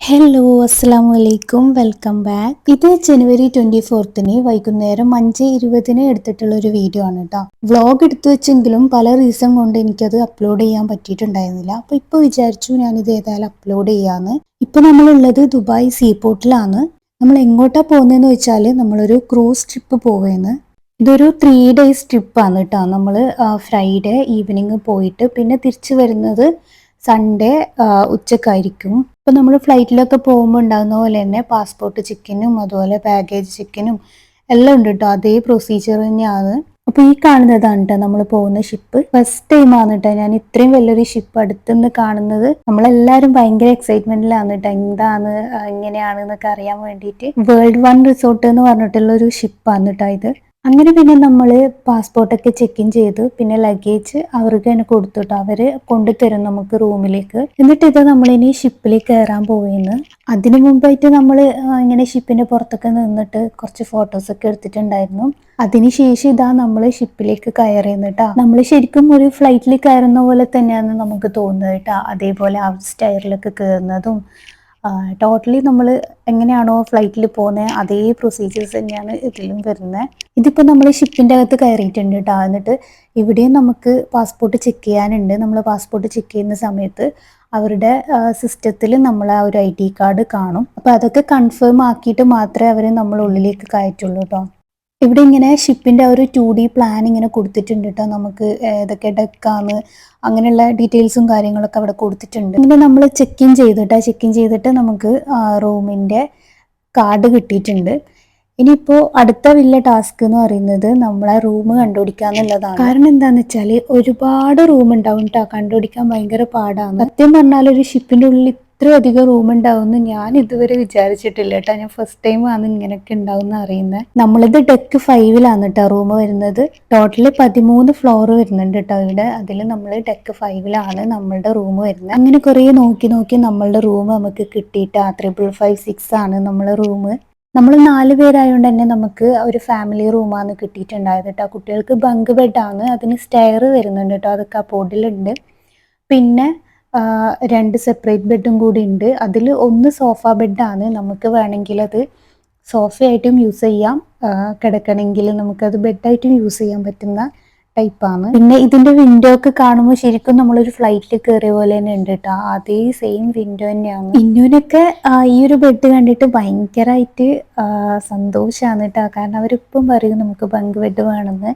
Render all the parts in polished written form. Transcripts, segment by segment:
Hello അസ്സലാമു അലൈക്കും welcome back. ഇത് ജനുവരി 24 വൈകുന്നേരം 5:20 എടുത്തിട്ടുള്ള ഒരു വീഡിയോ ആണ് കേട്ടോ. വ്ളോഗ് എടുത്തു വെച്ചെങ്കിലും പല റീസൺ കൊണ്ട് എനിക്കത് അപ്ലോഡ് ചെയ്യാൻ പറ്റിയിട്ടുണ്ടായിരുന്നില്ല. അപ്പോൾ ഇപ്പോൾ വിചാരിച്ചു ഞാനിത് ഏതായാലും അപ്ലോഡ് ചെയ്യാന്ന്. ഇപ്പോൾ നമ്മളുള്ളത് ദുബായ് സീപോർട്ടിലാണ്. നമ്മൾ എങ്ങോട്ടാ പോകുന്നതെന്ന് വെച്ചാൽ നമ്മളൊരു ക്രൂസ് ട്രിപ്പ് പോവുകയെന്ന്. ഇതൊരു 3 days ട്രിപ്പാണ് കേട്ടോ. നമ്മൾ ഫ്രൈഡേ ഈവനിങ് പോയിട്ട് പിന്നെ തിരിച്ചു വരുന്നത് സൺഡേ ഉച്ചക്കായിരിക്കും. ഇപ്പൊ നമ്മൾ ഫ്ലൈറ്റിലൊക്കെ പോകുമ്പോൾ ഉണ്ടാകുന്ന പോലെ തന്നെ പാസ്പോർട്ട് ചെക്കിനും അതുപോലെ ബാഗേജ് ചെക്കിനും എല്ലാം ഉണ്ട് കേട്ടോ. അതേ പ്രൊസീജിയർ തന്നെയാണ്. അപ്പൊ ഈ കാണുന്നതാണ് കേട്ടോ നമ്മൾ പോകുന്ന ഷിപ്പ്. ഫസ്റ്റ് ടൈം ആണ് കേട്ടോ ഞാൻ ഇത്രയും വലിയൊരു ഷിപ്പ് അടുത്തുനിന്ന് കാണുന്നത്. നമ്മളെല്ലാരും ഭയങ്കര എക്സൈറ്റ്മെന്റിലാണ് കേട്ടോ. എന്താണ് എങ്ങനെയാണ് എന്നൊക്കെ അറിയാൻ വേണ്ടിയിട്ട്. വേൾഡ് വൺ റിസോർട്ട് എന്ന് പറഞ്ഞിട്ടുള്ള ഒരു ഷിപ്പാണ് കേട്ടോ ഇത്. അങ്ങനെ പിന്നെ നമ്മൾ പാസ്പോർട്ടൊക്കെ ചെക്ക് ഇൻ ചെയ്തു. പിന്നെ ലഗേജ് അവർക്ക് തന്നെ കൊടുത്തിട്ട് അവര് കൊണ്ടുതരും നമുക്ക് റൂമിലേക്ക്. എന്നിട്ട് ഇത് നമ്മളിനി ഷിപ്പിൽ കയറാൻ പോയിന്ന്. അതിനു മുമ്പായിട്ട് നമ്മൾ ഇങ്ങനെ ഷിപ്പിന്റെ പുറത്തൊക്കെ നിന്നിട്ട് കുറച്ച് ഫോട്ടോസൊക്കെ എടുത്തിട്ടുണ്ടായിരുന്നു. അതിനുശേഷം ഇതാ നമ്മൾ ഷിപ്പിലേക്ക് കയറിയെന്ന് കേട്ടാ. നമ്മൾ ശരിക്കും ഒരു ഫ്ലൈറ്റിൽ കയറുന്ന പോലെ തന്നെയാണ് നമുക്ക് തോന്നുന്നത് കേട്ടാ. അതേപോലെ ആ സ്റ്റെയറിലൊക്കെ കയറുന്നതും ടോട്ടലി നമ്മൾ എങ്ങനെയാണോ ഫ്ലൈറ്റിൽ പോകുന്നത് അതേ പ്രൊസീജിയേഴ്സ് തന്നെയാണ് ഇതിലും വരുന്നത്. ഇതിപ്പോൾ നമ്മൾ ഷിപ്പിൻ്റെ അകത്ത് കയറിയിട്ടുണ്ട് കേട്ടോ. എന്നിട്ട് ഇവിടെയും നമുക്ക് പാസ്പോർട്ട് ചെക്ക് ചെയ്യാനുണ്ട്. നമ്മൾ പാസ്പോർട്ട് ചെക്ക് ചെയ്യുന്ന സമയത്ത് അവരുടെ സിസ്റ്റത്തിൽ നമ്മൾ ആ ഒരു ID കാർഡ് കാണും. അപ്പോൾ അതൊക്കെ കൺഫേം ആക്കിയിട്ട് മാത്രമേ അവർ നമ്മൾ ഉള്ളിലേക്ക് കയറ്റുള്ളൂ കേട്ടോ. ഇവിടെ ഇങ്ങനെ ഷിപ്പിന്റെ ഒരു 2D പ്ലാൻ ഇങ്ങനെ കൊടുത്തിട്ടുണ്ട് കേട്ടോ. നമുക്ക് ഏതൊക്കെ ഡെക്കാണ് അങ്ങനെയുള്ള ഡീറ്റെയിൽസും കാര്യങ്ങളൊക്കെ അവിടെ കൊടുത്തിട്ടുണ്ട്. ഇങ്ങനെ നമ്മൾ ചെക്ക് ഇൻ ചെയ്തിട്ട് നമുക്ക് റൂമിന്റെ കാർഡ് കിട്ടിയിട്ടുണ്ട്. ഇനിയിപ്പോൾ അടുത്ത വലിയ ടാസ്ക് എന്ന് പറയുന്നത് നമ്മളെ റൂം കണ്ടുപിടിക്കുക എന്നുള്ളതാണ്. കാരണം എന്താണെന്ന് വെച്ചാൽ ഒരുപാട് റൂം ഉണ്ടാവും കേട്ടോ. കണ്ടുപിടിക്കാൻ ഭയങ്കര പാടാണ്. സത്യം പറഞ്ഞാൽ ഒരു ഷിപ്പിന്റെ ഉള്ളിൽ ഇത്ര അധികം റൂം ഉണ്ടാവുമെന്ന് ഞാൻ ഇതുവരെ വിചാരിച്ചിട്ടില്ല കേട്ടോ. ഞാൻ ഫസ്റ്റ് ടൈം ആണ് ഇങ്ങനെയൊക്കെ ഉണ്ടാവും അറിയുന്നത്. നമ്മളിത് ഡെക്ക് 5 കേട്ടോ റൂം വരുന്നത്. ടോട്ടല് 13 ഫ്ലോർ വരുന്നുണ്ട് കേട്ടോ ഇവിടെ. അതിൽ നമ്മൾ ഡെക്ക് 5 നമ്മളുടെ റൂം വരുന്നത്. അങ്ങനെ കുറേ നോക്കി നമ്മളുടെ റൂം നമുക്ക് കിട്ടിയിട്ടാ. 5556 ആണ് നമ്മളെ റൂം. നമ്മൾ 4 പേരായതുകൊണ്ട് തന്നെ നമുക്ക് ഒരു ഫാമിലി റൂമാണ് കിട്ടിയിട്ടുണ്ടായത് കേട്ടോ. കുട്ടികൾക്ക് ബങ്ക് ബെഡാണ്. അതിന് സ്റ്റെയർ വരുന്നുണ്ട് കേട്ടോ. അതൊക്കെ ആ ബോർഡിലുണ്ട്. പിന്നെ 2 സെപ്പറേറ്റ് ബെഡും കൂടി ഉണ്ട്. അതിൽ ഒന്ന് സോഫ ബെഡാണ്. നമുക്ക് വേണമെങ്കിൽ അത് സോഫയായിട്ടും യൂസ് ചെയ്യാം. കിടക്കണമെങ്കിൽ നമുക്കത് ബെഡായിട്ടും യൂസ് ചെയ്യാൻ പറ്റുന്ന ടൈപ്പാണ്. പിന്നെ ഇതിന്റെ വിൻഡോ ഒക്കെ കാണുമ്പോൾ ശരിക്കും നമ്മളൊരു ഫ്ലൈറ്റിൽ കയറിയ പോലെ തന്നെ ഉണ്ട് കേട്ടോ. അതേ സെയിം വിൻഡോ തന്നെയാണ്. ഇന്നുവിനൊക്കെ ഈ ഒരു ബെഡ് കണ്ടിട്ട് ഭയങ്കരമായിട്ട് സന്തോഷമാണ് കേട്ടോ. കാരണം അവരിപ്പം പറയും നമുക്ക് ബങ്ക് ബെഡ് വേണമെന്ന്.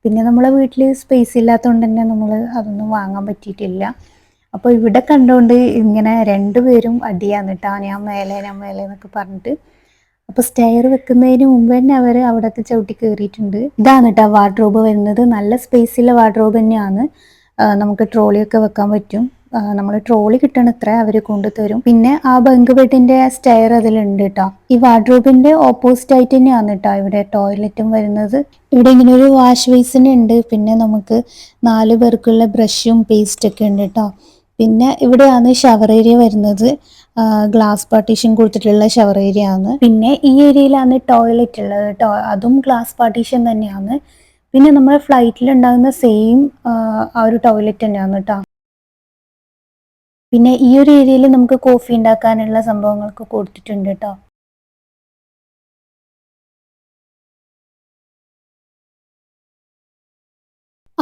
പിന്നെ നമ്മളെ വീട്ടിൽ സ്പേസ് ഇല്ലാത്തതുകൊണ്ട് തന്നെ നമ്മൾ അതൊന്നും വാങ്ങാൻ പറ്റിയിട്ടില്ല. അപ്പോൾ ഇവിടെ കണ്ടുകൊണ്ട് ഇങ്ങനെ 2 പേരും അടിയാണ് കേട്ടോ. ഞാൻ മേലെ എന്നൊക്കെ പറഞ്ഞിട്ട്. അപ്പോൾ സ്റ്റെയർ വെക്കുന്നതിന് മുമ്പ് തന്നെ അവർ അവിടത്തെ ചവിട്ടി കയറിയിട്ടുണ്ട്. ഇതാണ് കേട്ടോ വാർഡ്രോബ് വരുന്നത്. നല്ല സ്പേസുള്ള വാർഡ്രോബ് തന്നെയാണ്. നമുക്ക് ട്രോളിയൊക്കെ വെക്കാൻ പറ്റും. നമ്മൾ ട്രോളി കിട്ടണത്ര അവർ കൊണ്ടുതരും. പിന്നെ ആ ബങ്ക് ബെഡിന്റെ സ്റ്റെയർ അതിലുണ്ട് കേട്ടോ. ഈ വാർഡ്രോബിന്റെ ഓപ്പോസിറ്റ് ആയിട്ട് തന്നെയാണ് കേട്ടോ ഇവിടെ ടോയ്ലറ്റും വരുന്നത്. ഇവിടെ ഇങ്ങനെ ഒരു വാഷ് ബേസിൻ ഉണ്ട്. പിന്നെ നമുക്ക് 4 പേർക്കുള്ള ബ്രഷും പേസ്റ്റൊക്കെ ഉണ്ട് കേട്ടോ. പിന്നെ ഇവിടെയാണ് ഷവർ ഏരിയ വരുന്നത്. ഗ്ലാസ് പാർട്ടീഷൻ കൊടുത്തിട്ടുള്ള ഷവർ ഏരിയ ആണ്. പിന്നെ ഈ ഏരിയയിലാണ് ടോയ്ലറ്റ് ഉള്ളത് കേട്ടോ. അതും ഗ്ലാസ് പാർട്ടീഷൻ തന്നെയാണ്. പിന്നെ നമ്മുടെ ഫ്ലൈറ്റിൽ ഉണ്ടാകുന്ന സെയിം ആ ഒരു ടോയ്ലറ്റ് തന്നെയാണ് കേട്ടോ. പിന്നെ ഈ ഒരു ഏരിയയിൽ നമുക്ക് കോഫി ഉണ്ടാക്കാനുള്ള സംഭവങ്ങളൊക്കെ കൊടുത്തിട്ടുണ്ട് കേട്ടോ.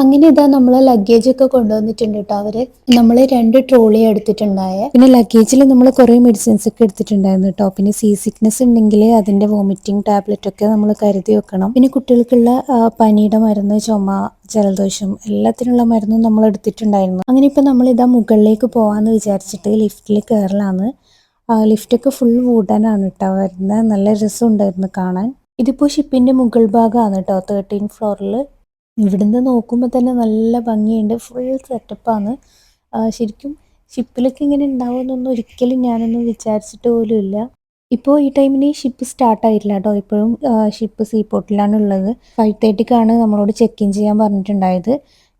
അങ്ങനെ ഇതാ നമ്മളെ ലഗേജ് ഒക്കെ കൊണ്ടുവന്നിട്ടുണ്ട് കേട്ടോ അവര്. നമ്മൾ 2 ട്രോളി എടുത്തിട്ടുണ്ടായ. പിന്നെ ലഗേജിൽ നമ്മൾ കുറേ മെഡിസിൻസ് ഒക്കെ എടുത്തിട്ടുണ്ടായിരുന്നു കേട്ടോ. പിന്നെ സിക്നസ് ഉണ്ടെങ്കിൽ അതിന്റെ വോമിറ്റിംഗ് ടാബ്ലറ്റ് ഒക്കെ നമ്മൾ കരുതി വെക്കണം. പിന്നെ കുട്ടികൾക്കുള്ള പനിയുടെ മരുന്ന്, ചുമ, ജലദോഷം എല്ലാത്തിനുള്ള മരുന്നും നമ്മൾ എടുത്തിട്ടുണ്ടായിരുന്നു. അങ്ങനെ ഇപ്പൊ നമ്മൾ ഇതാ മുകളിലേക്ക് പോവാന്ന് വിചാരിച്ചിട്ട് ലിഫ്റ്റിൽ കയറലാണ്. ലിഫ്റ്റൊക്കെ ഫുൾ വുഡനാണ് കേട്ടോ വരുന്നത്. നല്ല രസമുണ്ടായിരുന്നു കാണാൻ. ഇതിപ്പോ ഷിപ്പിന്റെ മുകൾ ഭാഗമാണ് കേട്ടോ 13 ഫ്ലോറിൽ. ഇവിടുന്ന് നോക്കുമ്പോൾ തന്നെ നല്ല ഭംഗിയുണ്ട്. ഫുൾ സെറ്റപ്പാണ്. ശരിക്കും ഷിപ്പിലൊക്കെ ഇങ്ങനെ ഉണ്ടാവുമെന്നൊന്നും ഒരിക്കലും ഞാനൊന്നും വിചാരിച്ചിട്ട് പോലും ഇല്ല. ഇപ്പോൾ ഈ ടൈമിന് ഷിപ്പ് സ്റ്റാർട്ടായിട്ടില്ല കേട്ടോ. ഇപ്പോഴും ഷിപ്പ് സീപോർട്ടിലാണ് ഉള്ളത്. 5:30 നമ്മളോട് ചെക്ക് ഇൻ ചെയ്യാൻ പറഞ്ഞിട്ടുണ്ടായത്.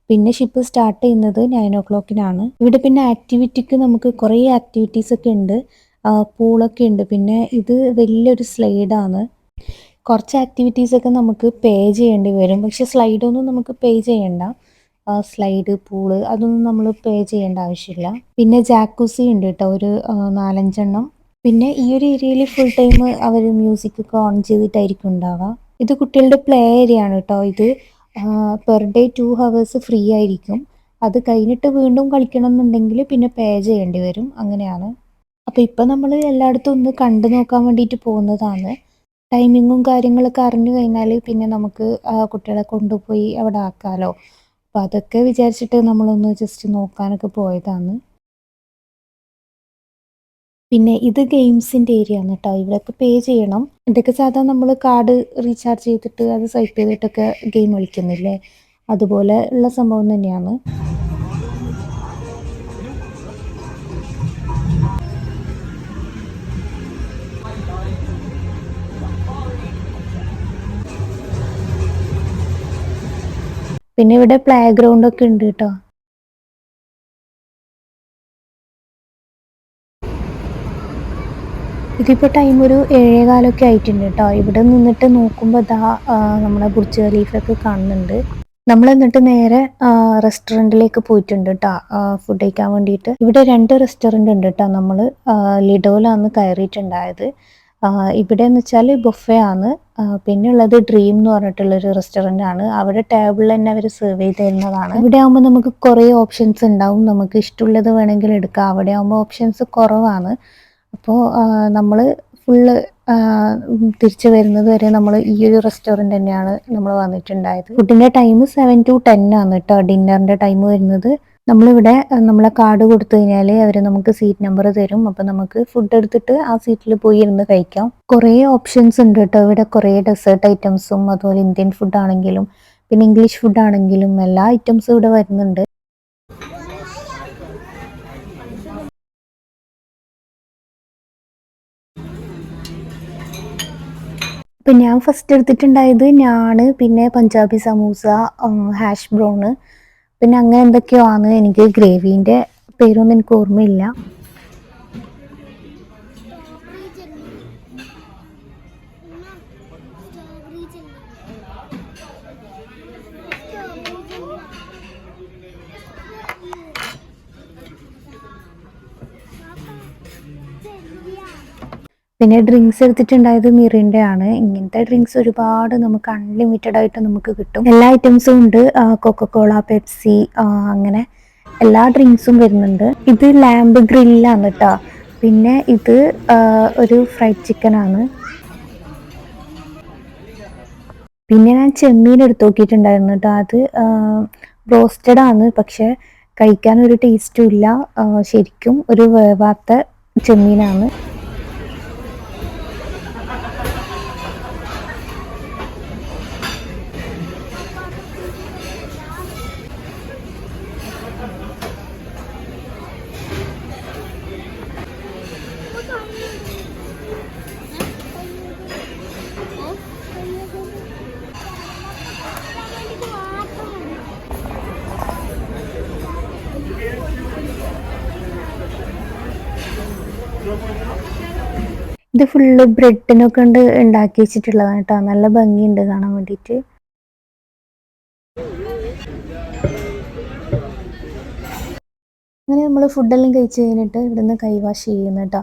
പിന്നെ ഷിപ്പ് സ്റ്റാർട്ട് ചെയ്യുന്നത് 9 o'clock. ഇവിടെ പിന്നെ ആക്ടിവിറ്റിക്ക് നമുക്ക് കുറേ ആക്ടിവിറ്റീസ് ഒക്കെ ഉണ്ട്. പൂളൊക്കെ ഉണ്ട്. പിന്നെ ഇത് വലിയൊരു സ്ലൈഡാണ്. കുറച്ച് ആക്ടിവിറ്റീസൊക്കെ നമുക്ക് പേ ചെയ്യേണ്ടി വരും. പക്ഷെ സ്ലൈഡൊന്നും നമുക്ക് പേ ചെയ്യണ്ട. സ്ലൈഡ്, പൂള് അതൊന്നും നമ്മൾ പേ ചെയ്യേണ്ട ആവശ്യമില്ല. പിന്നെ ജാക്കുസി ഉണ്ട് കേട്ടോ ഒരു 4-5 എണ്ണം. പിന്നെ ഈ ഒരു ഏരിയയിൽ ഫുൾ ടൈം അവർ മ്യൂസിക് ഒക്കെ ഓൺ ചെയ്തിട്ടായിരിക്കും ഉണ്ടാവുക. ഇത് കുട്ടികളുടെ പ്ലേ ഏരിയ ആണ് കേട്ടോ. ഇത് പെർ ഡേ 2 hours ഫ്രീ ആയിരിക്കും. അത് കഴിഞ്ഞിട്ട് വീണ്ടും കളിക്കണം എന്നുണ്ടെങ്കിൽ പിന്നെ പേ ചെയ്യേണ്ടി വരും. അങ്ങനെയാണ്. അപ്പോൾ ഇപ്പം നമ്മൾ എല്ലായിടത്തും ഒന്ന് കണ്ടു നോക്കാൻ വേണ്ടിയിട്ട് പോകുന്നതാണ്. ടൈമിങ്ങും കാര്യങ്ങളൊക്കെ അറിഞ്ഞു കഴിഞ്ഞാൽ പിന്നെ നമുക്ക് കുട്ടികളെ കൊണ്ടുപോയി അവിടെ ആക്കാമല്ലോ. അപ്പോൾ അതൊക്കെ വിചാരിച്ചിട്ട് നമ്മളൊന്ന് ജസ്റ്റ് നോക്കാനൊക്കെ പോയതാണ്. പിന്നെ ഇത് ഗെയിംസിൻ്റെ ഏരിയ ആണ് കേട്ടോ. ഇവിടെയൊക്കെ പേ ചെയ്യണം. ഇതൊക്കെ സാധാരണ നമ്മൾ കാർഡ് റീചാർജ് ചെയ്തിട്ട് അത് സ്വൈപ്പ് ചെയ്തിട്ടൊക്കെ ഗെയിം കളിക്കുന്നില്ലേ, അതുപോലെ ഉള്ള സംഭവം തന്നെയാണ്. പിന്നെ ഇവിടെ പ്ലേ ഗ്രൗണ്ട് ഒക്കെ ഉണ്ട് കേട്ടോ. ഇതിപ്പോൾ ടൈം ഒരു 7:15 ആയിട്ടുണ്ട് കേട്ടോ. ഇവിടെ നിന്നിട്ട് നോക്കുമ്പോൾ നമ്മളെ ബുർജ് ഖലീഫയൊക്കെ കാണുന്നുണ്ട്. നമ്മൾ എന്നിട്ട് നേരെ റെസ്റ്റോറൻറ്റിലേക്ക് പോയിട്ടുണ്ട് കേട്ടോ, ഫുഡ് കഴിക്കാൻ വേണ്ടിയിട്ട്. ഇവിടെ 2 റെസ്റ്റോറൻറ്റ് ഉണ്ട് കേട്ടോ. നമ്മൾ ലിഡോയിലാണ് കയറിയിട്ടുണ്ടായത്. ഇവിടെ എന്ന് വെച്ചാൽ ബുഫേ ആണ്. പിന്നെ ഉള്ളത് ഡ്രീം എന്ന് പറഞ്ഞിട്ടുള്ളൊരു റെസ്റ്റോറൻ്റ് ആണ്. അവിടെ ടേബിളിൽ തന്നെ അവർ സെർവ് ചെയ്ത് തരുന്നതാണ്. ഇവിടെ ആകുമ്പോൾ നമുക്ക് കുറേ ഓപ്ഷൻസ് ഉണ്ടാവും. നമുക്ക് ഇഷ്ടമുള്ളത് വേണമെങ്കിൽ എടുക്കാം. അവിടെ ആകുമ്പോൾ ഓപ്ഷൻസ് കുറവാണ്. അപ്പോൾ നമ്മൾ ഫുള്ള് തിരിച്ചു വരുന്നത് വരെ നമ്മൾ ഈ ഒരു റെസ്റ്റോറൻറ്റ് തന്നെയാണ് നമ്മൾ വന്നിട്ടുണ്ടായത്. ഫുഡിൻ്റെ ടൈം 7 to 10 ആണ് കേട്ടോ ഡിന്നറിൻ്റെ ടൈം വരുന്നത്. നമ്മളിവിടെ നമ്മളെ കാർഡ് കൊടുത്തു കഴിഞ്ഞാൽ അവർ നമുക്ക് സീറ്റ് നമ്പർ തരും. അപ്പോൾ നമുക്ക് ഫുഡ് എടുത്തിട്ട് ആ സീറ്റിൽ പോയി ഇരുന്ന് കഴിക്കാം. കുറേ ഓപ്ഷൻസ് ഉണ്ട് കേട്ടോ ഇവിടെ. കുറേ ഡെസേർട്ട് ഐറ്റംസും അതുപോലെ ഇന്ത്യൻ ഫുഡ് ആണെങ്കിലും പിന്നെ ഇംഗ്ലീഷ് ഫുഡ് ആണെങ്കിലും എല്ലാ ഐറ്റംസും ഇവിടെ വരുന്നുണ്ട്. ഇപ്പം ഞാൻ ഫസ്റ്റ് എടുത്തിട്ടുണ്ടായത് ഞാണ്, പിന്നെ പഞ്ചാബി സമൂസ, ഹാഷ് ബ്രൗണ്, പിന്നെ അങ്ങനെ എന്തൊക്കെയോ ആണ്. എനിക്ക് ഗ്രേവീൻ്റെ പേരൊന്നും എനിക്ക് ഓർമ്മയില്ല. പിന്നെ ഡ്രിങ്ക്സ് എടുത്തിട്ടുണ്ടായത് മിറിൻ്റെ ആണ്. ഇങ്ങനത്തെ ഡ്രിങ്ക്സ് ഒരുപാട് നമുക്ക് അൺലിമിറ്റഡ് ആയിട്ട് നമുക്ക് കിട്ടും. എല്ലാ ഐറ്റംസും ഉണ്ട്. കൊക്കക്കോള, പെപ്സി, അങ്ങനെ എല്ലാ ഡ്രിങ്ക്സും വരുന്നുണ്ട്. ഇത് ലാമ്പ് ഗ്രില്ലാണ് കേട്ടോ. പിന്നെ ഇത് ഒരു ഫ്രൈഡ് ചിക്കൻ ആണ്. പിന്നെ ഞാൻ ചെമ്മീൻ എടുത്ത് നോക്കിയിട്ടുണ്ടായിരുന്നു കേട്ടോ. അത് റോസ്റ്റഡ് ആണ്, പക്ഷെ കഴിക്കാൻ ഒരു ടേസ്റ്റും ഇല്ല. ശരിക്കും ഒരു വേവാത്ത ചെമ്മീനാണ്. ഇത് ഫുള്ള് ബ്രെഡിനൊക്കെ ഉണ്ട് ഉണ്ടാക്കി വെച്ചിട്ടുള്ളതാണ് കേട്ടോ. നല്ല ഭംഗിയുണ്ട് കാണാൻ വേണ്ടിയിട്ട്. അങ്ങനെ നമ്മൾ ഫുഡെല്ലാം കഴിച്ച് കഴിഞ്ഞിട്ട് ഇവിടുന്ന് കൈ വാഷ് ചെയ്യുന്നു കേട്ടോ.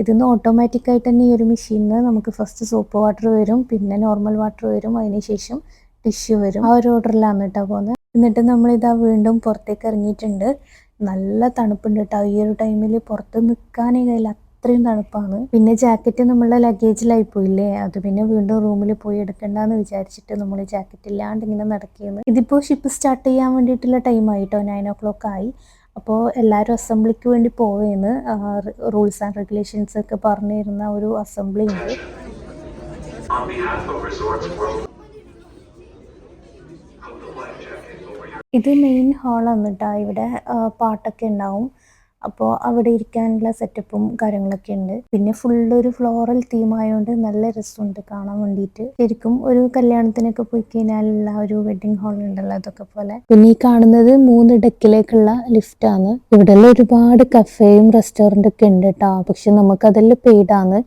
ഇതിന്ന് ഓട്ടോമാറ്റിക്കായിട്ട് തന്നെ ഈ ഒരു മെഷീനിൽ നമുക്ക് ഫസ്റ്റ് സോപ്പ് വാട്ടർ വരും, പിന്നെ നോർമൽ വാട്ടർ വരും, അതിനുശേഷം ടിഷ്യൂ വരും. ആ ഒരു ഓർഡറിലാണ് കേട്ടോ പോകുന്നത്. എന്നിട്ട് നമ്മളിതാ വീണ്ടും പുറത്തേക്ക് ഇറങ്ങിയിട്ടുണ്ട്. നല്ല തണുപ്പുണ്ട് കേട്ടോ. ഈ ഒരു ടൈമിൽ പുറത്ത് നിൽക്കാനേ കഴിയില്ല, അത്രയും തണുപ്പാണ്. പിന്നെ ജാക്കറ്റ് നമ്മളുടെ ലഗേജിലായി പോയില്ലേ, അത് പിന്നെ വീണ്ടും റൂമിൽ പോയി എടുക്കണ്ടെന്ന് വിചാരിച്ചിട്ട് നമ്മൾ ജാക്കറ്റ് ഇല്ലാണ്ട് ഇങ്ങനെ നടക്കുകയാണ്. ഇതിപ്പോൾ ഷിപ്പ് സ്റ്റാർട്ട് ചെയ്യാൻ വേണ്ടിയിട്ടുള്ള ടൈമായി കേട്ടോ. 9 o'clock ആയി. അപ്പോൾ എല്ലാവരും അസംബ്ലിക്ക് വേണ്ടി പോവുകയെന്ന്. റൂൾസ് ആൻഡ് റെഗുലേഷൻസ് ഒക്കെ പറഞ്ഞു തരുന്ന ഒരു അസംബ്ലി ഉണ്ട്. ഇത് മെയിൻ ഹാളാണ് കേട്ടോ. ഇവിടെ പാട്ടൊക്കെ ഉണ്ടാവും. അപ്പോൾ അവിടെ ഇരിക്കാനുള്ള സെറ്റപ്പും കാര്യങ്ങളൊക്കെ ഉണ്ട്. പിന്നെ ഫുള്ളൊരു ഫ്ലോറൽ തീം ആയതുകൊണ്ട് നല്ല രസമുണ്ട് കാണാൻ വേണ്ടിയിട്ട്. ശരിക്കും ഒരു കല്യാണത്തിനൊക്കെ പോയി കഴിഞ്ഞാലുള്ള ഒരു വെഡിങ് ഹാൾ ഉണ്ടല്ലോ, അതൊക്കെ പോലെ. പിന്നെ ഈ കാണുന്നത് 3 ഡെക്കിലേക്കുള്ള ലിഫ്റ്റാണ്. ഇവിടെയുള്ള ഒരുപാട് കഫേയും റെസ്റ്റോറൻ്റ് ഒക്കെ ഉണ്ട് കേട്ടോ. പക്ഷെ നമുക്കതെല്ലാം പെയ്ഡാണ്.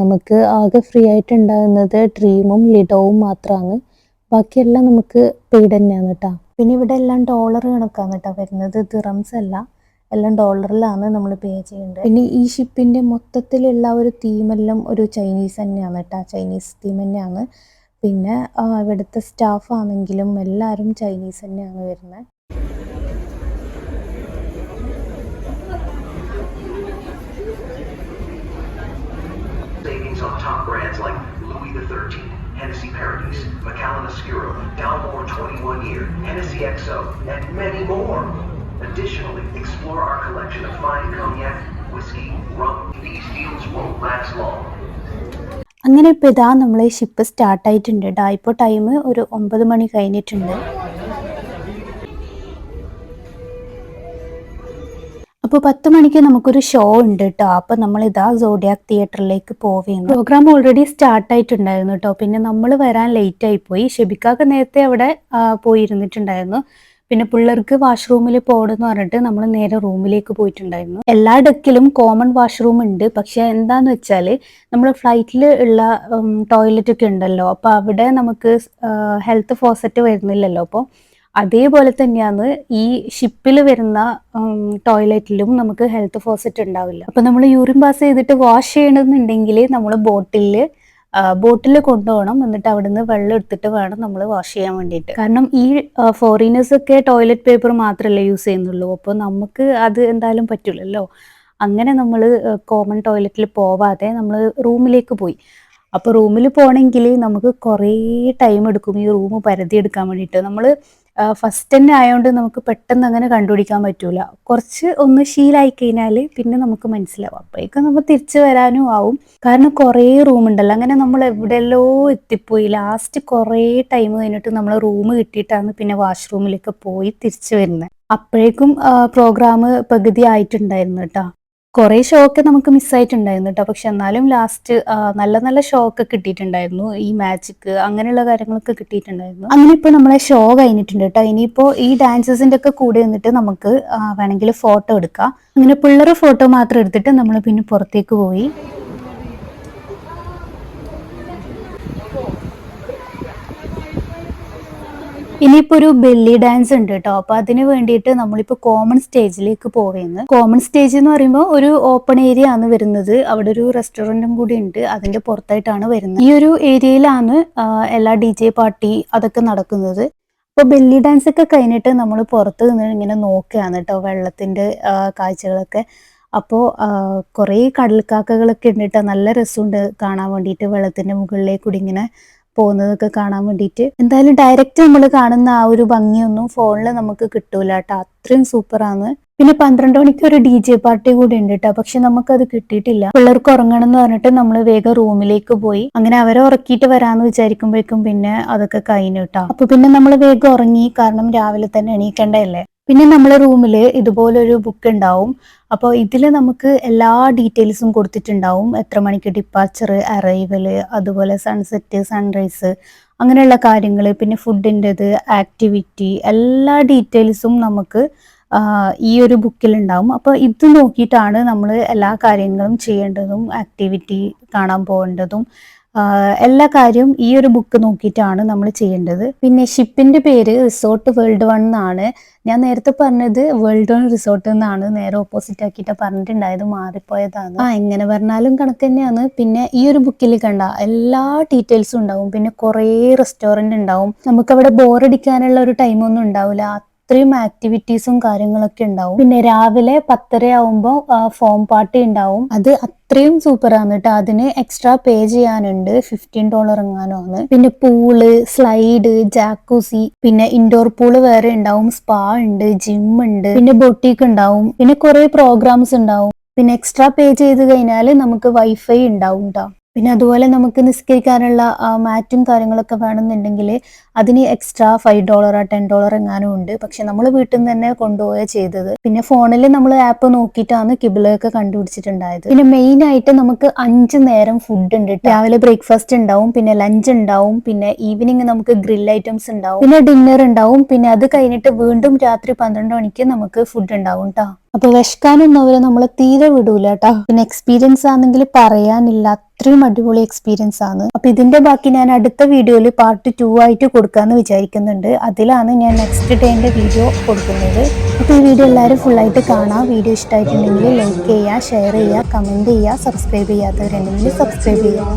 നമുക്ക് ആകെ ഫ്രീ ആയിട്ട് ഉണ്ടാകുന്നത് ഡ്രീമും ലിഡോവും മാത്രമാണ്. ബാക്കിയെല്ലാം നമുക്ക് പെയ്ഡ് തന്നെയാണ് കേട്ടോ. പിന്നെ ഇവിടെ എല്ലാം ഡോളർ കണക്കാണ് കേട്ടോ വരുന്നത്, ദിറംസ് അല്ല. എല്ലാം ഡോളറിലാണ് നമ്മൾ പേ ചെയ്യേണ്ടത്. പിന്നെ ഈ ഷിപ്പിൻ്റെ മൊത്തത്തിലുള്ള ഒരു തീമെല്ലാം ഒരു ചൈനീസ് തന്നെയാണ് കേട്ടോ, ചൈനീസ് തീം തന്നെയാണ്. പിന്നെ ഇവിടുത്തെ സ്റ്റാഫ് ആണെങ്കിലും എല്ലാവരും ചൈനീസ് തന്നെയാണ് വരുന്നത്. Savings on top brands like Louis XIII, Hennessy Paradise, Macallan Oscuro, Dalmore 21 Year, Hennessy XO, and many more. Additionally, explore our collection of fine cognac, whiskey, rum. These deals won't last long. അങ്ങനെ ഇപ്പോൾ ഇതാ നമ്മളെ ship സ്റ്റാർട്ടായിട്ടുണ്ട് കേട്ടോ. ഇപ്പോൾ time ഒരു 9 മണി കഴിഞ്ഞിട്ടുണ്ട്. അപ്പോൾ 10 മണിക്ക് നമുക്കൊരു ഷോ ഉണ്ട് കേട്ടോ. അപ്പോൾ നമ്മളിതാ സോഡിയാക് തിയേറ്ററിലേക്ക് പോവുകയാണ്. പ്രോഗ്രാം ഓൾറെഡി സ്റ്റാർട്ടായിട്ടുണ്ടായിരുന്നു കേട്ടോ. പിന്നെ നമ്മൾ വരാൻ ലേറ്റ് ആയിപ്പോയി. ഷെബിക്കാക്ക് നേരത്തെ അവിടെ പോയിരുന്നിട്ടുണ്ടായിരുന്നു. പിന്നെ പിള്ളേർക്ക് വാഷ്റൂമിൽ പോകണമെന്ന് പറഞ്ഞിട്ട് നമ്മൾ നേരെ റൂമിലേക്ക് പോയിട്ടുണ്ടായിരുന്നു. എല്ലാ ഡെക്കിലും കോമൺ വാഷ്റൂം ഉണ്ട്. പക്ഷെ എന്താന്ന് വെച്ചാൽ നമ്മൾ ഫ്ലൈറ്റിൽ ഉള്ള ടോയ്ലറ്റ് ഒക്കെ ഉണ്ടല്ലോ, അപ്പോൾ അവിടെ നമുക്ക് ഹെൽത്ത് ഫോസറ്റ് വരുന്നില്ലല്ലോ. അപ്പോൾ അതേപോലെ തന്നെയാണ് ഈ ഷിപ്പിൽ വരുന്ന ടോയ്ലറ്റിലും നമുക്ക് ഹെൽത്ത് ഫോസറ്റ് ഉണ്ടാവില്ല. അപ്പോൾ നമ്മൾ യൂറിൻ പാസ് ചെയ്തിട്ട് വാഷ് ചെയ്യണമെന്നുണ്ടെങ്കിൽ നമ്മൾ ബോട്ടിൽ കൊണ്ടുപോകണം. എന്നിട്ട് അവിടുന്ന് വെള്ളം എടുത്തിട്ട് വേണം നമ്മൾ വാഷ് ചെയ്യാൻ വേണ്ടിയിട്ട്. കാരണം ഈ ഫോറിനേഴ്സ് ഒക്കെ ടോയ്ലറ്റ് പേപ്പർ മാത്രമല്ലേ യൂസ് ചെയ്യുന്നുള്ളൂ. അപ്പോൾ നമുക്ക് അത് എന്തായാലും പറ്റില്ലല്ലോ. അങ്ങനെ നമ്മൾ കോമൺ ടോയ്ലറ്റിൽ പോവാതെ നമ്മൾ റൂമിലേക്ക് പോയി. അപ്പോൾ റൂമിൽ പോകണമെങ്കിൽ നമുക്ക് കുറേ ടൈം എടുക്കും ഈ റൂം പരിധിയെടുക്കാൻ വേണ്ടിയിട്ട്. നമ്മൾ ഫസ്റ്റ് തന്നെ ആയതുകൊണ്ട് നമുക്ക് പെട്ടെന്ന് അങ്ങനെ കണ്ടുപിടിക്കാൻ പറ്റൂല. കുറച്ച് ഒന്ന് ശീലമായി കഴിഞ്ഞാൽ പിന്നെ നമുക്ക് മനസ്സിലാവും. അപ്പോഴേക്കും നമ്മൾ തിരിച്ചു വരാനും ആവും. കാരണം കുറേ റൂം ഉണ്ടല്ലോ. അങ്ങനെ നമ്മൾ എവിടെയല്ലോ എത്തിപ്പോയി. ലാസ്റ്റ് കുറേ ടൈം കഴിഞ്ഞിട്ട് നമ്മൾ റൂം കിട്ടിയിട്ടാണ് പിന്നെ വാഷ്റൂമിലേക്ക് പോയി തിരിച്ചു വരുന്നത്. അപ്പോഴേക്കും പ്രോഗ്രാം പകുതി ആയിട്ടുണ്ടായിരുന്നു കേട്ടോ. കുറേ ഷോ ഒക്കെ നമുക്ക് മിസ്സായിട്ടുണ്ടായിരുന്നു കേട്ടോ. പക്ഷെ എന്നാലും ലാസ്റ്റ് നല്ല നല്ല ഷോ ഒക്കെ കിട്ടിയിട്ടുണ്ടായിരുന്നു. ഈ മാജിക് അങ്ങനെയുള്ള കാര്യങ്ങളൊക്കെ കിട്ടിയിട്ടുണ്ടായിരുന്നു. അങ്ങനെ ഇപ്പോൾ നമ്മളെ ഷോ കഴിഞ്ഞിട്ടുണ്ട് കേട്ടോ. ഇനിയിപ്പോൾ ഈ ഡാൻസസിൻ്റെ ഒക്കെ കൂടെ നിന്നിട്ട് നമുക്ക് വേണമെങ്കിൽ ഫോട്ടോ എടുക്കാം. അങ്ങനെ പിള്ളേർ ഫോട്ടോ മാത്രം എടുത്തിട്ട് നമ്മൾ പിന്നെ പുറത്തേക്ക് പോയി. ഇനിയിപ്പോൾ ഒരു ബെല്ലി ഡാൻസ് ഉണ്ട് കേട്ടോ. അപ്പോൾ അതിന് വേണ്ടിയിട്ട് നമ്മളിപ്പോൾ കോമൺ സ്റ്റേജിലേക്ക് പോവുകയാണ്. കോമൺ സ്റ്റേജ് എന്ന് പറയുമ്പോൾ ഒരു ഓപ്പൺ ഏരിയ ആണ് വരുന്നത്. അവിടെ ഒരു റെസ്റ്റോറൻറ്റും കൂടി ഉണ്ട്. അതിന്റെ പുറത്തായിട്ടാണ് വരുന്നത്. ഈ ഒരു ഏരിയയിലാണ് എല്ലാ DJ പാർട്ടി അതൊക്കെ നടക്കുന്നത്. അപ്പോൾ ബെല്ലി ഡാൻസ് ഒക്കെ കഴിഞ്ഞിട്ട് നമ്മൾ പുറത്ത് നിന്ന് ഇങ്ങനെ നോക്കുകയാണ് കേട്ടോ വെള്ളത്തിന്റെ കാഴ്ചകളൊക്കെ. അപ്പോൾ കുറേ കടൽക്കാക്കകളൊക്കെ ഉണ്ട് കേട്ടോ. നല്ല രസമുണ്ട് കാണാൻ വേണ്ടിയിട്ട്. വെള്ളത്തിന്റെ മുകളിലേക്ക് കൂടി ഇങ്ങനെ പോകുന്നതൊക്കെ കാണാൻ വേണ്ടിയിട്ട്. എന്തായാലും ഡയറക്റ്റ് നമ്മൾ കാണുന്ന ആ ഒരു ഭംഗിയൊന്നും ഫോണിൽ നമുക്ക് കിട്ടൂല കേട്ടോ. അത്രയും സൂപ്പറാണ്. പിന്നെ 12 മണിക്ക് ഒരു DJ പാർട്ടി കൂടി ഉണ്ട് കേട്ടോ. പക്ഷെ നമുക്കത് കിട്ടിയിട്ടില്ല. പിള്ളേർക്ക് ഉറങ്ങണം എന്ന് പറഞ്ഞിട്ട് നമ്മൾ വേഗം റൂമിലേക്ക് പോയി. അങ്ങനെ അവരെ ഉറക്കിയിട്ട് വരാന്ന് വിചാരിക്കുമ്പോഴേക്കും പിന്നെ അതൊക്കെ കഴിഞ്ഞു കേട്ടോ. അപ്പൊ പിന്നെ നമ്മൾ വേഗം ഉറങ്ങി. കാരണം രാവിലെ തന്നെ എണീക്കണ്ടല്ലേ. പിന്നെ നമ്മളെ റൂമിൽ ഇതുപോലൊരു ബുക്ക് ഉണ്ടാവും. അപ്പോൾ ഇതിൽ നമുക്ക് എല്ലാ ഡീറ്റെയിൽസും കൊടുത്തിട്ടുണ്ടാവും. എത്ര മണിക്ക് ഡിപ്പാച്ചർ, അറൈവൽ, അതുപോലെ സൺസെറ്റ്, സൺറൈസ്, അങ്ങനെയുള്ള കാര്യങ്ങൾ. പിന്നെ ഫുഡിൻ്റെത്, ആക്ടിവിറ്റി, എല്ലാ ഡീറ്റെയിൽസും നമുക്ക് ഈ ഒരു ബുക്കിലുണ്ടാവും. അപ്പോൾ ഇത് നോക്കിയിട്ടാണ് നമ്മൾ എല്ലാ കാര്യങ്ങളും ചെയ്യേണ്ടതും ആക്ടിവിറ്റി കാണാൻ പോകേണ്ടതും എല്ലാ കാര്യവും ഈ ഒരു ബുക്ക് നോക്കിയിട്ടാണ് നമ്മൾ ചെയ്യേണ്ടത്. പിന്നെ ഷിപ്പിന്റെ പേര് റിസോർട്ട് വേൾഡ് 1 എന്നാണ്. ഞാൻ നേരത്തെ പറഞ്ഞത് വേൾഡ് 1 റിസോർട്ട് എന്നാണ്. നേരെ ഓപ്പോസിറ്റ് ആക്കിയിട്ട് പറഞ്ഞിട്ടുണ്ടായത്, മാറിപ്പോയതാണ്. എങ്ങനെ പറഞ്ഞാലും കണക്ക് തന്നെയാണ്. പിന്നെ ഈ ഒരു ബുക്കിൽ കണ്ട എല്ലാ ഡീറ്റെയിൽസും ഉണ്ടാവും. പിന്നെ കുറേ റെസ്റ്റോറൻറ്റ് ഉണ്ടാവും. നമുക്കവിടെ ബോറടിക്കാനുള്ള ഒരു ടൈമൊന്നും ഉണ്ടാവില്ല. അത്രയും ആക്ടിവിറ്റീസും കാര്യങ്ങളൊക്കെ ഉണ്ടാവും. പിന്നെ രാവിലെ 10:30 ആവുമ്പോൾ ഫോം പാർട്ടി ഉണ്ടാവും. അത് അത്രയും സൂപ്പറാണ് കേട്ടോ. അതിന് എക്സ്ട്രാ പേ ചെയ്യാനുണ്ട്. $15 എങ്ങാനോ ആണ്. പിന്നെ പൂള്, സ്ലൈഡ്, ജാക്കൂസി, പിന്നെ ഇൻഡോർ പൂള് വേറെ ഉണ്ടാവും. സ്പാ ഉണ്ട്, ജിം ഉണ്ട്, പിന്നെ ബൊട്ടീക്ക് ഉണ്ടാവും. പിന്നെ കുറെ പ്രോഗ്രാംസ് ഉണ്ടാവും. പിന്നെ എക്സ്ട്രാ പേ ചെയ്ത് കഴിഞ്ഞാൽ നമുക്ക് വൈഫൈ ഉണ്ടാവും കേട്ടോ. പിന്നെ അതുപോലെ നമുക്ക് നിസ്കരിക്കാനുള്ള മാറ്റും കാര്യങ്ങളൊക്കെ വേണമെന്നുണ്ടെങ്കിൽ അതിന് എക്സ്ട്രാ $5 $10 എങ്ങാനും ഉണ്ട്. പക്ഷെ നമ്മൾ വീട്ടിൽ നിന്ന് തന്നെ കൊണ്ടുപോവുക ചെയ്തത്. പിന്നെ ഫോണിൽ നമ്മൾ ആപ്പ് നോക്കിയിട്ടാണ് കിബിലൊക്കെ കണ്ടുപിടിച്ചിട്ടുണ്ടായത്. പിന്നെ മെയിൻ ആയിട്ട് നമുക്ക് 5 നേരം ഫുഡ് ഉണ്ട്. രാവിലെ ബ്രേക്ക്ഫാസ്റ്റ് ഉണ്ടാവും, പിന്നെ ലഞ്ച് ഉണ്ടാവും, പിന്നെ ഈവനിങ് നമുക്ക് ഗ്രിൽ ഐറ്റംസ് ഉണ്ടാവും, പിന്നെ ഡിന്നർ ഉണ്ടാവും. പിന്നെ അത് കഴിഞ്ഞിട്ട് വീണ്ടും രാത്രി 12 മണിക്ക് നമുക്ക് ഫുഡ് ഉണ്ടാവും കേട്ടോ. അപ്പൊ വിശക്കാനൊന്നും അവരെ നമ്മളെ തീരെ വിടൂല കേട്ടോ. പിന്നെ എക്സ്പീരിയൻസ് ആണെങ്കിൽ പറയാനില്ല, അത്രയും അടിപൊളി എക്സ്പീരിയൻസ് ആണ്. അപ്പൊ ഇതിന്റെ ബാക്കി ഞാൻ അടുത്ത വീഡിയോയിൽ പാർട്ട് 2 ആയിട്ട് കൊടുക്കാന്ന് വിചാരിക്കുന്നുണ്ട്. അതിലാണ് ഞാൻ നെക്സ്റ്റ് ഡേന്റെ വീഡിയോ കൊടുക്കുന്നത്. അപ്പൊ ഈ വീഡിയോ എല്ലാവരും ഫുൾ ആയിട്ട് കാണാം. വീഡിയോ ഇഷ്ടമായിട്ടുണ്ടെങ്കിൽ ലൈക്ക് ചെയ്യുക, ഷെയർ ചെയ്യുക, കമന്റ് ചെയ്യുക, സബ്സ്ക്രൈബ് ചെയ്യാത്തവരുണ്ടെങ്കിൽ സബ്സ്ക്രൈബ് ചെയ്യുക.